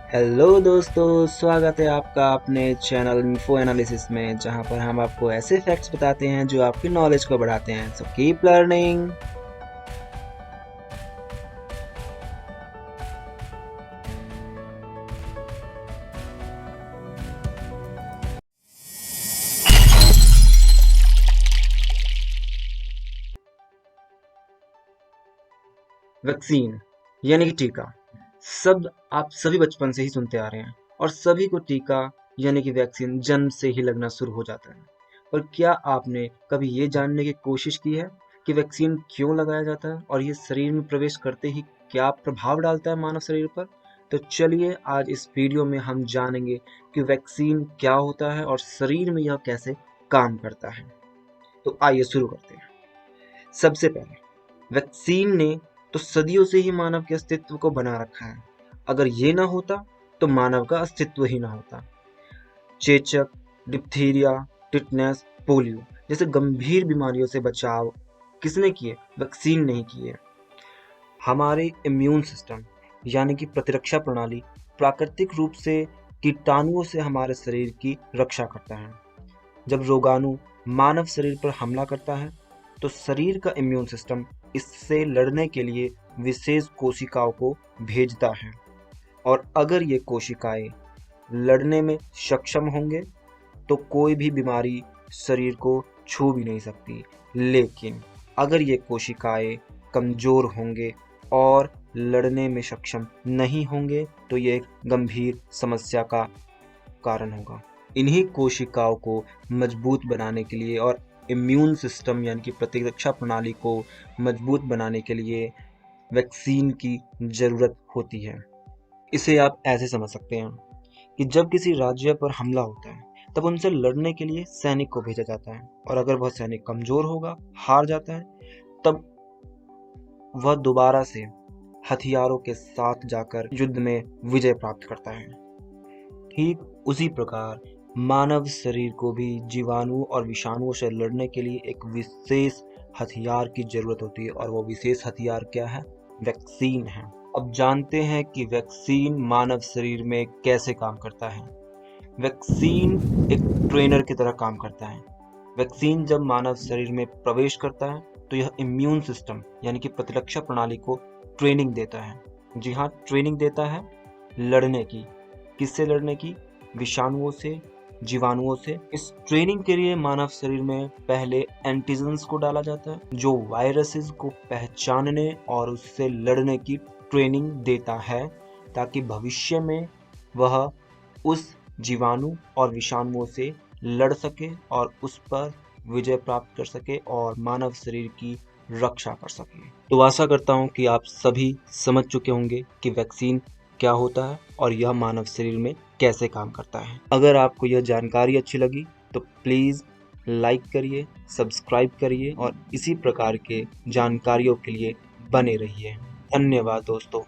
Hello दोस्तों, स्वागत है आपका अपने चैनल इन्फो एनालिसिस में, जहां पर हम आपको ऐसे फैक्ट्स बताते हैं जो आपकी नॉलेज को बढ़ाते हैं। So keep learning. वैक्सीन यानी कि टीका शब्द आप सभी बचपन से ही सुनते आ रहे हैं और सभी को टीका यानी कि वैक्सीन जन्म से ही लगना शुरू हो जाता है। पर क्या आपने कभी ये जानने की कोशिश की है कि वैक्सीन क्यों लगाया जाता है और ये शरीर में प्रवेश करते ही क्या प्रभाव डालता है मानव शरीर पर? तो चलिए आज इस वीडियो में हम जानेंगे कि वैक्सीन क्या होता है और शरीर में यह कैसे काम करता है। तो आइए शुरू करते हैं। सबसे पहले वैक्सीन ने तो सदियों से ही मानव के अस्तित्व को बना रखा है। अगर ये ना होता तो मानव का अस्तित्व ही ना होता। चेचक, डिप्थीरिया, टिटनेस, पोलियो जैसे गंभीर बीमारियों से बचाव किसने किए? वैक्सीन नहीं किए। हमारे इम्यून सिस्टम यानी कि प्रतिरक्षा प्रणाली प्राकृतिक रूप से कीटाणुओं से हमारे शरीर की रक्षा करता है। जब रोगाणु मानव शरीर पर हमला करता है तो शरीर का इम्यून सिस्टम इससे लड़ने के लिए विशेष कोशिकाओं को भेजता है, और अगर ये कोशिकाएं लड़ने में सक्षम होंगे तो कोई भी बीमारी शरीर को छू भी नहीं सकती। लेकिन अगर ये कोशिकाएं कमजोर होंगे और लड़ने में सक्षम नहीं होंगे तो ये एक गंभीर समस्या का कारण होगा। इन्हीं कोशिकाओं को मजबूत बनाने के लिए और इम्यून सिस्टम यानी कि प्रतिरक्षा प्रणाली को मजबूत बनाने के लिए वैक्सीन की ज़रूरत होती है। इसे आप ऐसे समझ सकते हैं कि जब किसी राज्य पर हमला होता है तब उनसे लड़ने के लिए सैनिक को भेजा जाता है, और अगर वह सैनिक कमज़ोर होगा, हार जाता है, तब वह दोबारा से हथियारों के साथ जाकर युद्ध में विजय प्राप्त करता है। ठीक उसी प्रकार मानव शरीर को भी जीवाणु और विषाणुओं से लड़ने के लिए एक विशेष हथियार की जरूरत होती है, और वो विशेष हथियार क्या है? वैक्सीन है। अब जानते हैं कि वैक्सीन मानव शरीर में कैसे काम करता है। वैक्सीन एक ट्रेनर की तरह काम करता है। वैक्सीन जब मानव शरीर में प्रवेश करता है तो यह इम्यून सिस्टम यानी कि प्रतिरक्षा प्रणाली को ट्रेनिंग देता है। जी हाँ, ट्रेनिंग देता है लड़ने की। किससे लड़ने की? विषाणुओं से, जीवाणुओं से। इस ट्रेनिंग के लिए मानव शरीर में पहले एंटीजन्स को डाला जाता है जो वायरसेस को पहचानने और उससे लड़ने की ट्रेनिंग देता है, ताकि भविष्य में वह उस जीवाणु और विषाणुओं से लड़ सके और उस पर विजय प्राप्त कर सके और मानव शरीर की रक्षा कर सके। तो आशा करता हूँ कि आप सभी समझ चुके होंगे कि वैक्सीन क्या होता है और यह मानव शरीर में कैसे काम करता है। अगर आपको यह जानकारी अच्छी लगी तो प्लीज़ लाइक करिए, सब्सक्राइब करिए और इसी प्रकार के जानकारियों के लिए बने रहिए। धन्यवाद दोस्तों।